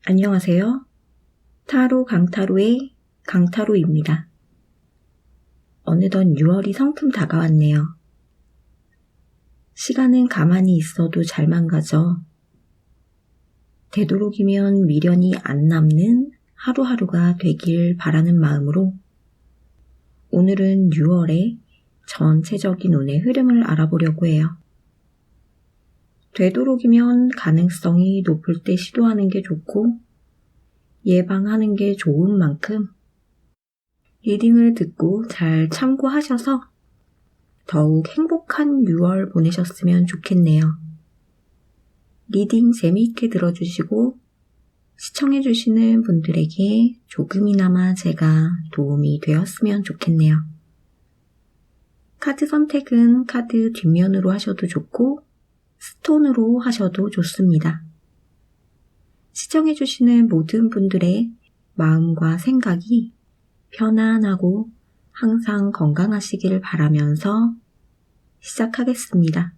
안녕하세요. 타로 강타로의 강타로입니다. 어느덧 6월이 성큼 다가왔네요. 시간은 가만히 있어도 잘만 가죠. 되도록이면 미련이 안 남는 하루하루가 되길 바라는 마음으로 오늘은 6월의 전체적인 운의 흐름을 알아보려고 해요. 되도록이면 가능성이 높을 때 시도하는 게 좋고 예방하는 게 좋은 만큼 리딩을 듣고 잘 참고하셔서 더욱 행복한 6월 보내셨으면 좋겠네요. 리딩 재미있게 들어주시고 시청해주시는 분들에게 조금이나마 제가 도움이 되었으면 좋겠네요. 카드 선택은 카드 뒷면으로 하셔도 좋고 스톤으로 하셔도 좋습니다. 시청해주시는 모든 분들의 마음과 생각이 편안하고 항상 건강하시길 바라면서 시작하겠습니다.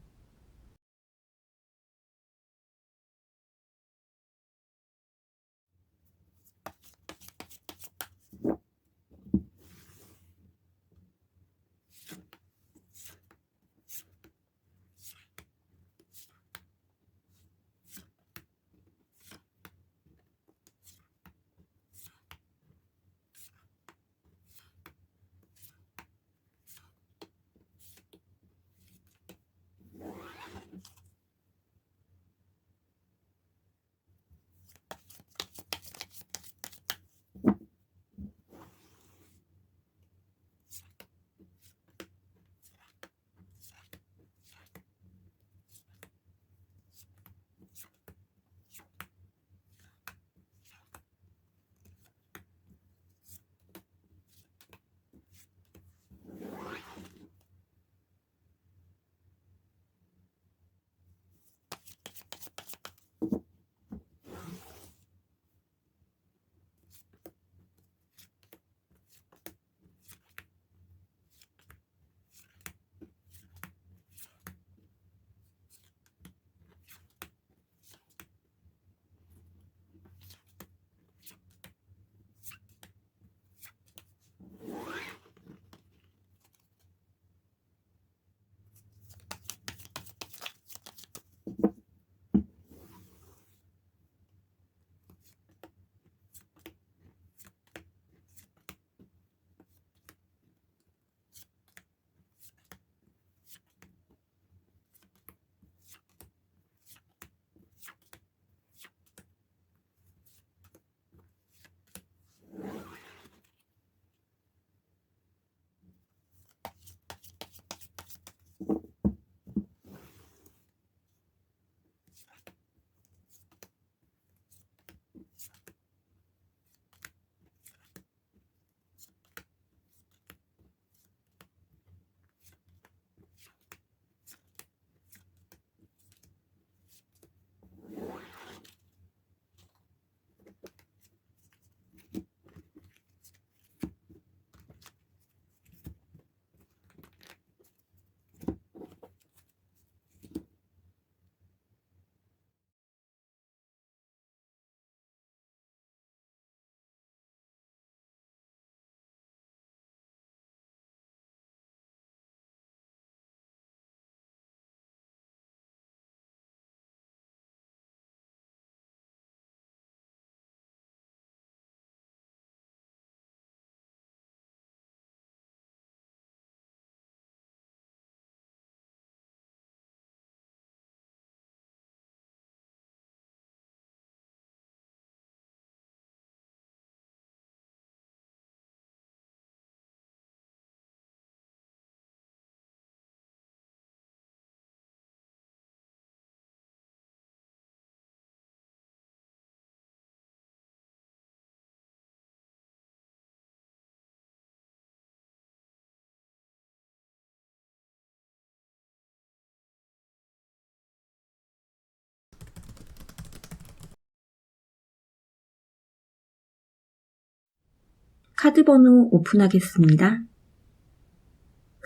카드 번호 오픈하겠습니다.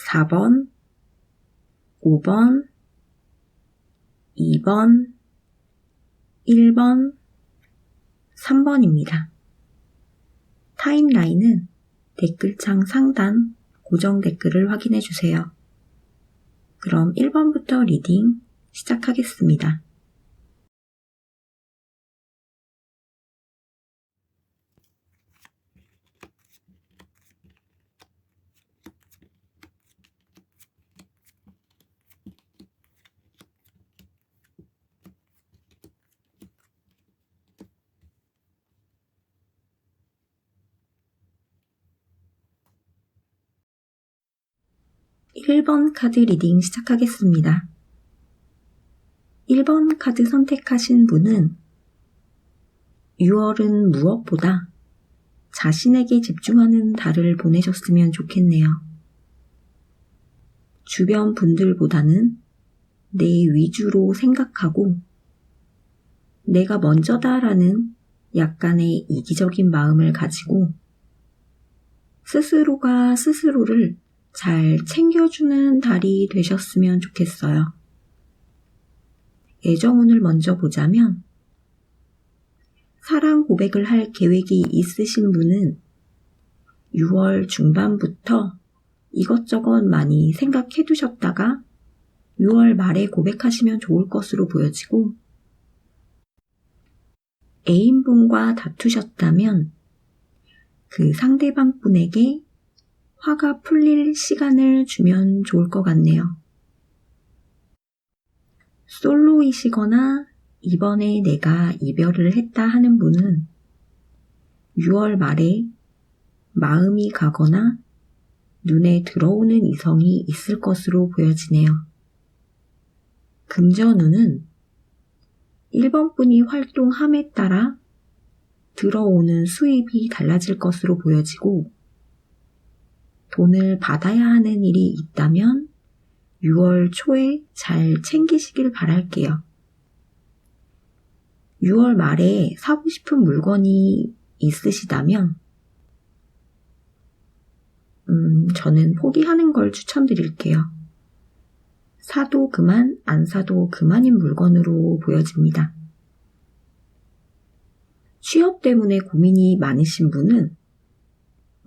4번, 5번, 2번, 1번, 3번입니다. 타임라인은 댓글창 상단 고정 댓글을 확인해 주세요. 그럼 1번부터 리딩 시작하겠습니다. 1번 카드 리딩 시작하겠습니다. 1번 카드 선택하신 분은 6월은 무엇보다 자신에게 집중하는 달을 보내셨으면 좋겠네요. 주변 분들보다는 내 위주로 생각하고 내가 먼저다라는 약간의 이기적인 마음을 가지고 스스로가 스스로를 잘 챙겨주는 달이 되셨으면 좋겠어요. 애정운을 먼저 보자면 사랑 고백을 할 계획이 있으신 분은 6월 중반부터 이것저것 많이 생각해 두셨다가 6월 말에 고백하시면 좋을 것으로 보여지고, 애인분과 다투셨다면 그 상대방 분에게 화가 풀릴 시간을 주면 좋을 것 같네요. 솔로이시거나 이번에 내가 이별을 했다 하는 분은 6월 말에 마음이 가거나 눈에 들어오는 이성이 있을 것으로 보여지네요. 금전운은 1번 분이 활동함에 따라 들어오는 수입이 달라질 것으로 보여지고, 돈을 받아야 하는 일이 있다면 6월 초에 잘 챙기시길 바랄게요. 6월 말에 사고 싶은 물건이 있으시다면 저는 포기하는 걸 추천드릴게요. 사도 그만, 안 사도 그만인 물건으로 보여집니다. 취업 때문에 고민이 많으신 분은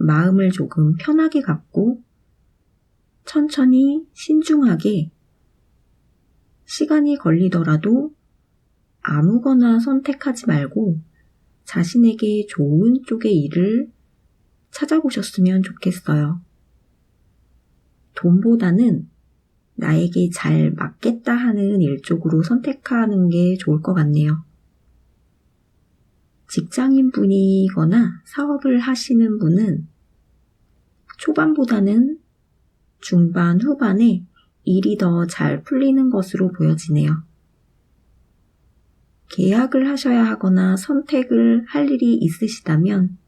마음을 조금 편하게 갖고 천천히 신중하게 시간이 걸리더라도 아무거나 선택하지 말고 자신에게 좋은 쪽의 일을 찾아보셨으면 좋겠어요. 돈보다는 나에게 잘 맞겠다 하는 일 쪽으로 선택하는 게 좋을 것 같네요. 직장인 분이거나 사업을 하시는 분은 초반보다는 중반, 후반에 일이 더 잘 풀리는 것으로 보여지네요. 계약을 하셔야 하거나 선택을 할 일이 있으시다면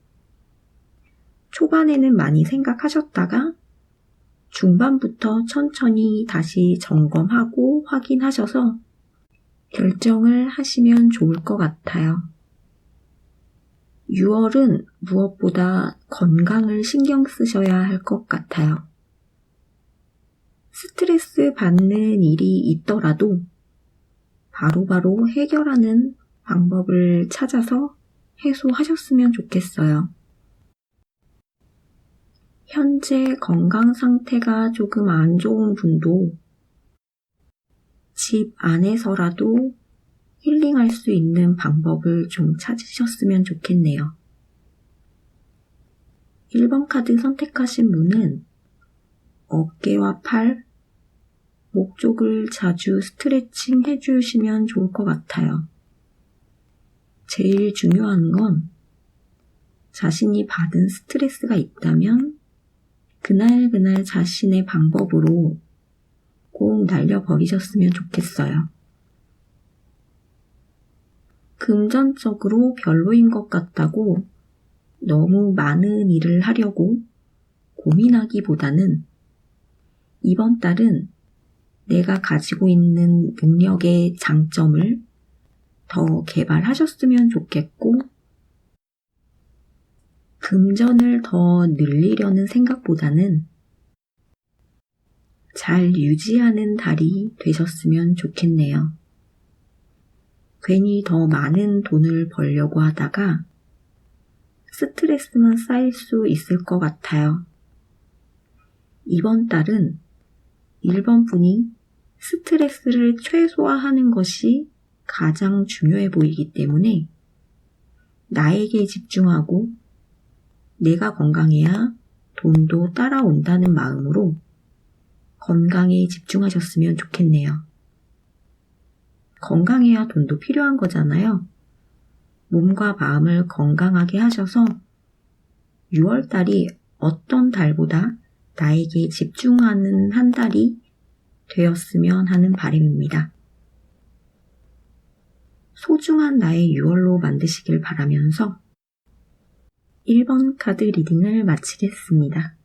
초반에는 많이 생각하셨다가 중반부터 천천히 다시 점검하고 확인하셔서 결정을 하시면 좋을 것 같아요. 6월은 무엇보다 건강을 신경 쓰셔야 할 것 같아요. 스트레스 받는 일이 있더라도 바로바로 해결하는 방법을 찾아서 해소하셨으면 좋겠어요. 현재 건강 상태가 조금 안 좋은 분도 집 안에서라도 힐링할 수 있는 방법을 좀 찾으셨으면 좋겠네요. 1번 카드 선택하신 분은 어깨와 팔, 목 쪽을 자주 스트레칭 해주시면 좋을 것 같아요. 제일 중요한 건 자신이 받은 스트레스가 있다면 그날 자신의 방법으로 꼭 날려버리셨으면 좋겠어요. 금전적으로 별로인 것 같다고 너무 많은 일을 하려고 고민하기보다는 이번 달은 내가 가지고 있는 능력의 장점을 더 개발하셨으면 좋겠고, 금전을 더 늘리려는 생각보다는 잘 유지하는 달이 되셨으면 좋겠네요. 괜히 더 많은 돈을 벌려고 하다가 스트레스만 쌓일 수 있을 것 같아요. 이번 달은 1번 분이 스트레스를 최소화하는 것이 가장 중요해 보이기 때문에 나에게 집중하고 내가 건강해야 돈도 따라온다는 마음으로 건강에 집중하셨으면 좋겠네요. 건강해야 돈도 필요한 거잖아요. 몸과 마음을 건강하게 하셔서 6월달이 어떤 달보다 나에게 집중하는 한 달이 되었으면 하는 바람입니다. 소중한 나의 6월로 만드시길 바라면서 1번 카드 리딩을 마치겠습니다.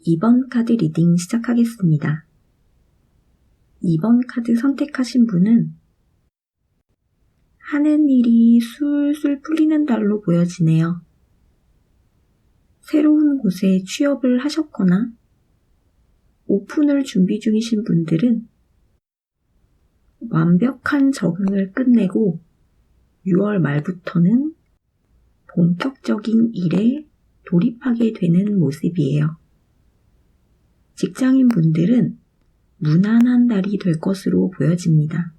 (2번) 카드 리딩 시작하겠습니다. 2번 카드 선택하신 분은 하는 일이 술술 풀리는 달로 보여지네요. 새로운 곳에 취업을 하셨거나 오픈을 준비 중이신 분들은 완벽한 적응을 끝내고 6월 말부터는 본격적인 일에 돌입하게 되는 모습이에요. 직장인 분들은 무난한 달이 될 것으로 보여집니다.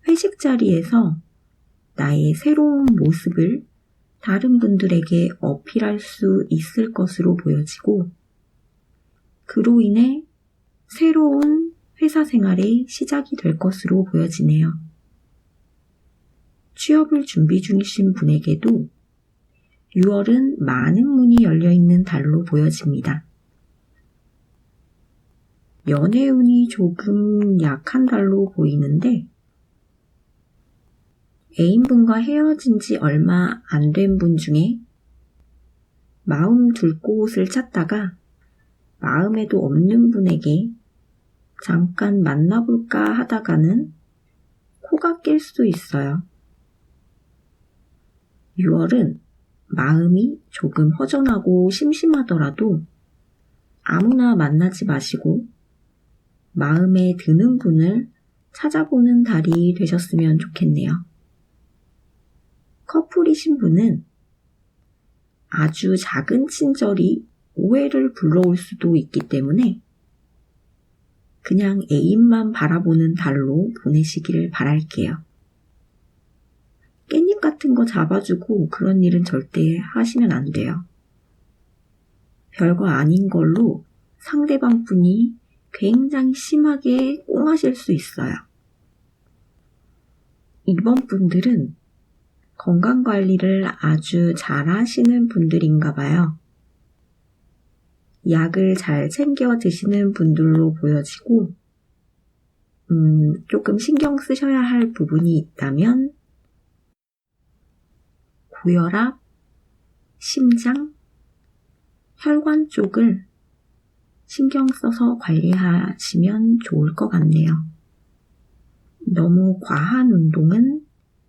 회식 자리에서 나의 새로운 모습을 다른 분들에게 어필할 수 있을 것으로 보여지고 그로 인해 새로운 회사 생활의 시작이 될 것으로 보여지네요. 취업을 준비 중이신 분에게도 6월은 많은 문이 열려있는 달로 보여집니다. 연애운이 조금 약한 달로 보이는데 애인분과 헤어진 지 얼마 안 된 분 중에 마음 둘 곳을 찾다가 마음에도 없는 분에게 잠깐 만나볼까 하다가는 코가 낄 수 있어요. 6월은 마음이 조금 허전하고 심심하더라도 아무나 만나지 마시고 마음에 드는 분을 찾아보는 달이 되셨으면 좋겠네요. 커플이신 분은 아주 작은 친절이 오해를 불러올 수도 있기 때문에 그냥 애인만 바라보는 달로 보내시길 바랄게요. 깻잎 같은 거 잡아주고 그런 일은 절대 하시면 안 돼요. 별거 아닌 걸로 상대방 분이 굉장히 심하게 꽁하실 수 있어요. 이번 분들은 건강관리를 아주 잘 하시는 분들인가 봐요. 약을 잘 챙겨 드시는 분들로 보여지고 조금 신경 쓰셔야 할 부분이 있다면 고혈압, 심장, 혈관 쪽을 신경 써서 관리하시면 좋을 것 같네요. 너무 과한 운동은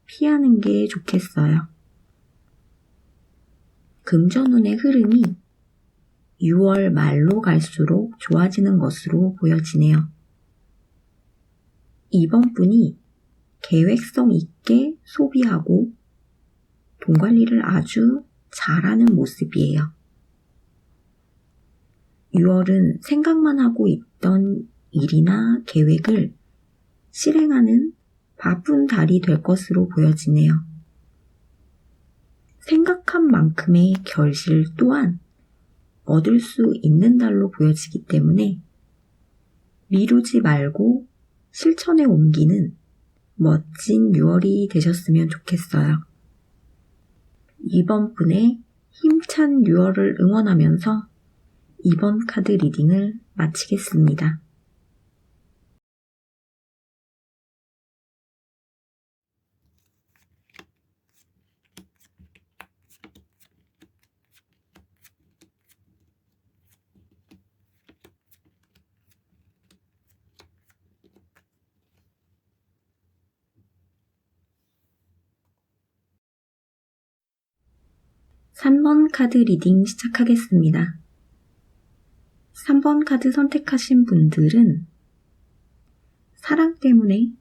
피하는 게 좋겠어요. 금전운의 흐름이 6월 말로 갈수록 좋아지는 것으로 보여지네요. 이번 분이 계획성 있게 소비하고 돈 관리를 아주 잘하는 모습이에요. 6월은 생각만 하고 있던 일이나 계획을 실행하는 바쁜 달이 될 것으로 보여지네요. 생각한 만큼의 결실 또한 얻을 수 있는 달로 보여지기 때문에 미루지 말고 실천에 옮기는 멋진 6월이 되셨으면 좋겠어요. 이번 분의 힘찬 6월을 응원하면서 이번 카드 리딩을 마치겠습니다. 3번 카드 리딩 시작하겠습니다. 3번 카드 선택하신 분들은 사랑 때문에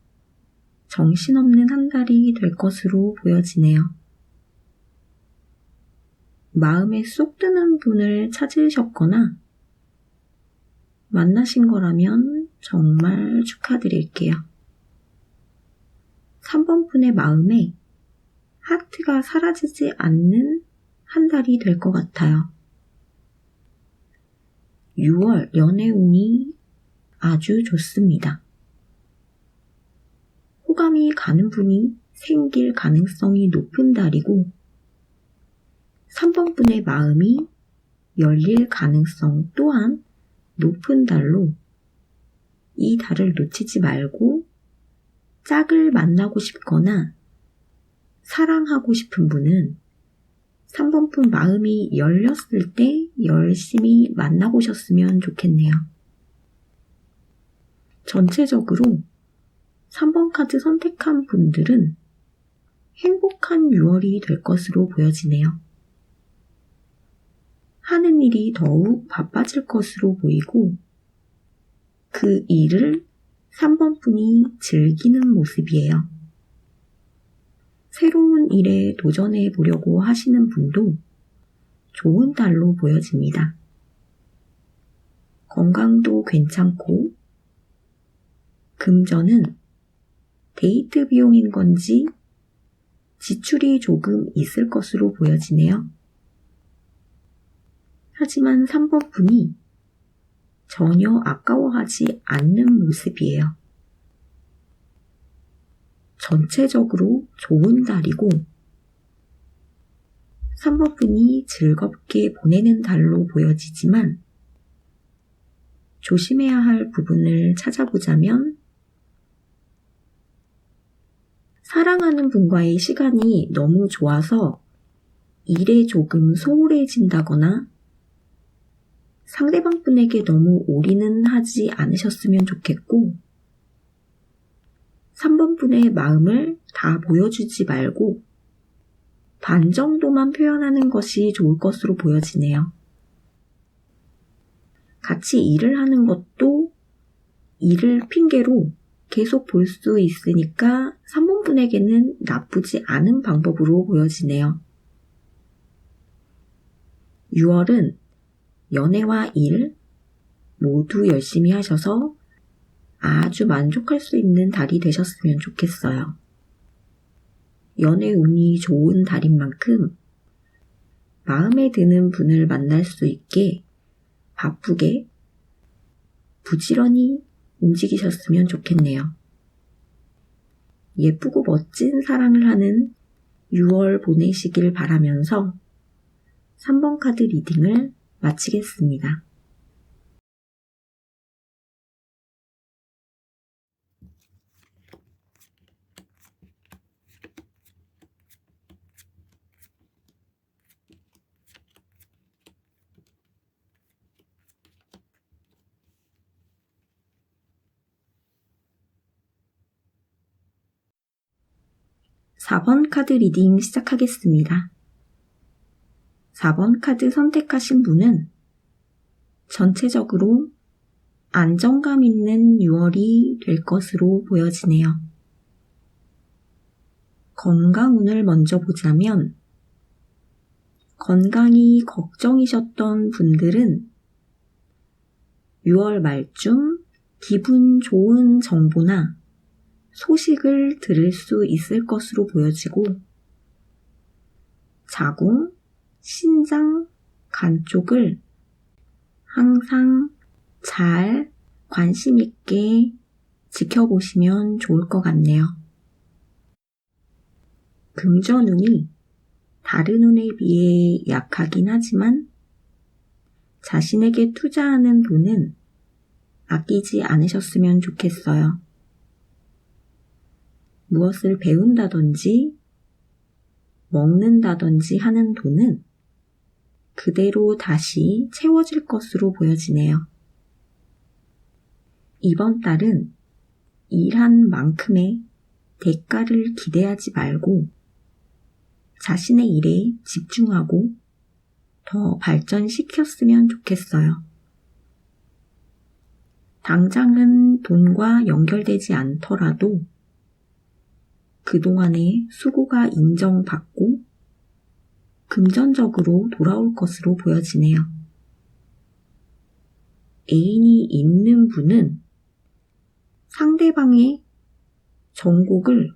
정신없는 한 달이 될 것으로 보여지네요. 마음에 쏙 드는 분을 찾으셨거나 만나신 거라면 정말 축하드릴게요. 3번 분의 마음에 하트가 사라지지 않는 한 달이 될 것 같아요. 6월 연애운이 아주 좋습니다. 호감이 가는 분이 생길 가능성이 높은 달이고 3번 분의 마음이 열릴 가능성 또한 높은 달로 이 달을 놓치지 말고 짝을 만나고 싶거나 사랑하고 싶은 분은 3번 분 마음이 열렸을 때 열심히 만나보셨으면 좋겠네요. 전체적으로 3번 카드 선택한 분들은 행복한 6월이 될 것으로 보여지네요. 하는 일이 더욱 바빠질 것으로 보이고 그 일을 3번 분이 즐기는 모습이에요. 새로운 일에 도전해 보려고 하시는 분도 좋은 달로 보여집니다. 건강도 괜찮고 금전은 데이트 비용인 건지 지출이 조금 있을 것으로 보여지네요. 하지만 3번 분이 전혀 아까워하지 않는 모습이에요. 전체적으로 좋은 달이고 3번 분이 즐겁게 보내는 달로 보여지지만 조심해야 할 부분을 찾아보자면 사랑하는 분과의 시간이 너무 좋아서 일에 조금 소홀해진다거나 상대방 분에게 너무 올인은 하지 않으셨으면 좋겠고 3번 분의 마음을 다 보여주지 말고 반 정도만 표현하는 것이 좋을 것으로 보여지네요. 같이 일을 하는 것도 일을 핑계로 계속 볼 수 있으니까 3번 분에게는 나쁘지 않은 방법으로 보여지네요. 6월은 연애와 일 모두 열심히 하셔서 아주 만족할 수 있는 달이 되셨으면 좋겠어요. 연애 운이 좋은 달인 만큼 마음에 드는 분을 만날 수 있게 바쁘게 부지런히 움직이셨으면 좋겠네요. 예쁘고 멋진 사랑을 하는 6월 보내시길 바라면서 3번 카드 리딩을 마치겠습니다. (4번) 카드 리딩 시작하겠습니다. 4번 카드 선택하신 분은 전체적으로 안정감 있는 6월이 될 것으로 보여지네요. 건강운을 먼저 보자면 건강이 걱정이셨던 분들은 6월 말쯤 기분 좋은 정보나 소식을 들을 수 있을 것으로 보여지고 자궁, 신장, 간 쪽을 항상 잘 관심 있게 지켜보시면 좋을 것 같네요. 금전운이 다른 운에 비해 약하긴 하지만 자신에게 투자하는 돈은 아끼지 않으셨으면 좋겠어요. 무엇을 배운다든지 먹는다든지 하는 돈은 그대로 다시 채워질 것으로 보여지네요. 이번 달은 일한 만큼의 대가를 기대하지 말고 자신의 일에 집중하고 더 발전시켰으면 좋겠어요. 당장은 돈과 연결되지 않더라도 그동안의 수고가 인정받고 금전적으로 돌아올 것으로 보여지네요. 애인이 있는 분은 상대방의 정곡을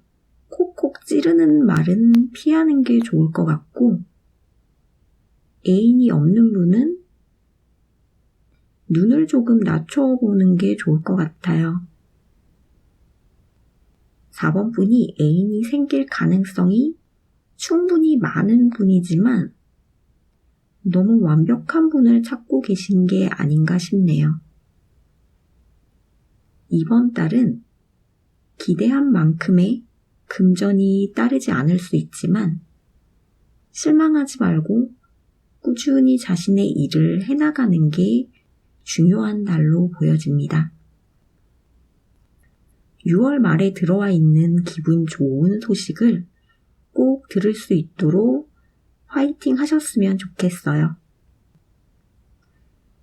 콕콕 찌르는 말은 피하는 게 좋을 것 같고, 애인이 없는 분은 눈을 조금 낮춰보는 게 좋을 것 같아요. 4번 분이 애인이 생길 가능성이 충분히 많은 분이지만 너무 완벽한 분을 찾고 계신 게 아닌가 싶네요. 이번 달은 기대한 만큼의 금전이 따르지 않을 수 있지만 실망하지 말고 꾸준히 자신의 일을 해나가는 게 중요한 달로 보여집니다. 6월 말에 들어와 있는 기분 좋은 소식을 꼭 들을 수 있도록 화이팅 하셨으면 좋겠어요.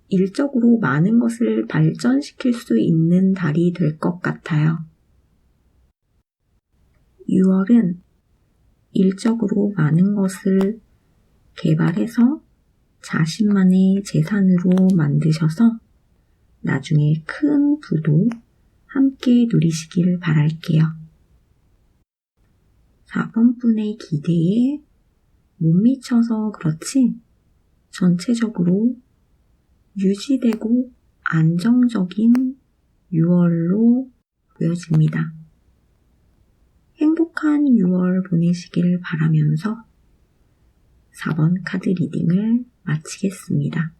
일적으로 많은 것을 발전시킬 수 있는 달이 될 것 같아요. 6월은 일적으로 많은 것을 개발해서 자신만의 재산으로 만드셔서 나중에 큰 부도 함께 누리시길 바랄게요. 4번 분의 기대에 못 미쳐서 그렇지 전체적으로 유지되고 안정적인 6월로 보여집니다. 행복한 6월 보내시길 바라면서 4번 카드 리딩을 마치겠습니다.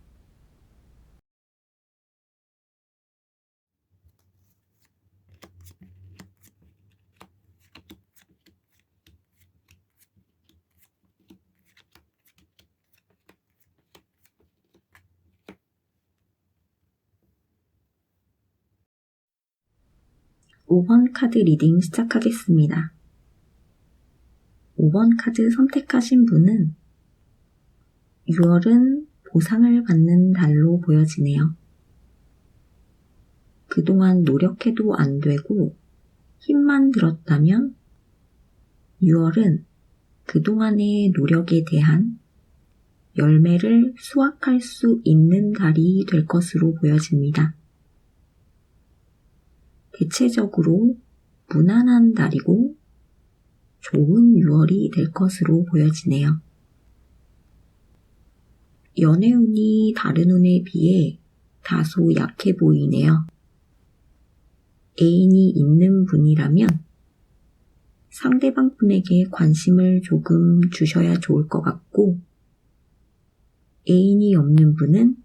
(5번) 카드 리딩 시작하겠습니다. 5번 카드 선택하신 분은 6월은 보상을 받는 달로 보여지네요. 그동안 노력해도 안 되고 힘만 들었다면 6월은 그동안의 노력에 대한 열매를 수확할 수 있는 달이 될 것으로 보여집니다. 대체적으로 무난한 달이고 좋은 6월이 될 것으로 보여지네요. 연애운이 다른 운에 비해 다소 약해 보이네요. 애인이 있는 분이라면 상대방 분에게 관심을 조금 주셔야 좋을 것 같고, 애인이 없는 분은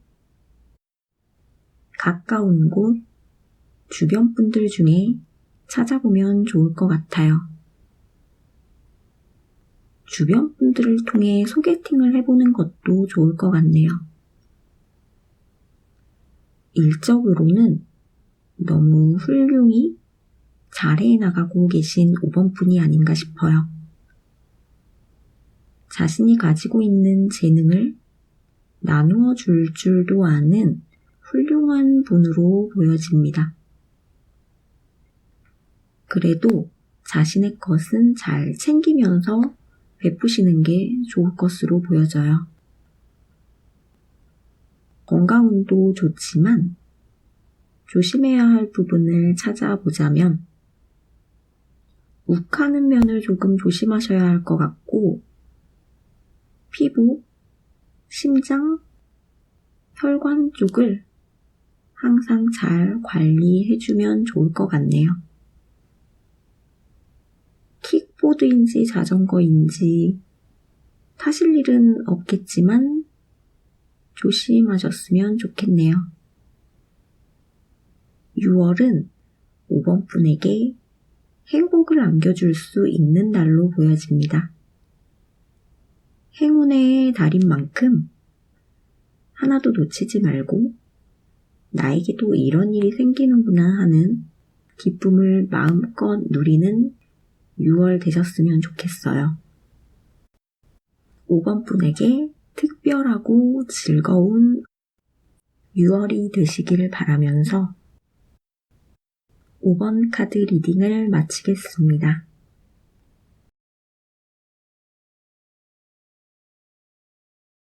가까운 곳, 주변 분들 중에 찾아보면 좋을 것 같아요. 주변 분들을 통해 소개팅을 해보는 것도 좋을 것 같네요. 일적으로는 너무 훌륭히 잘해 나가고 계신 5번 분이 아닌가 싶어요. 자신이 가지고 있는 재능을 나누어 줄 줄도 아는 훌륭한 분으로 보여집니다. 그래도 자신의 것은 잘 챙기면서 베푸시는 게 좋을 것으로 보여져요. 건강운도 좋지만 조심해야 할 부분을 찾아보자면 욱하는 면을 조금 조심하셔야 할 것 같고, 피부, 심장, 혈관 쪽을 항상 잘 관리해주면 좋을 것 같네요. 킥보드인지 자전거인지 타실 일은 없겠지만 조심하셨으면 좋겠네요. 6월은 5번 분에게 행복을 안겨줄 수 있는 달로 보여집니다. 행운의 달인 만큼 하나도 놓치지 말고 나에게도 이런 일이 생기는구나 하는 기쁨을 마음껏 누리는 6월 되셨으면 좋겠어요. 5번 분에게 특별하고 즐거운 6월이 되시길 바라면서 5번 카드 리딩을 마치겠습니다.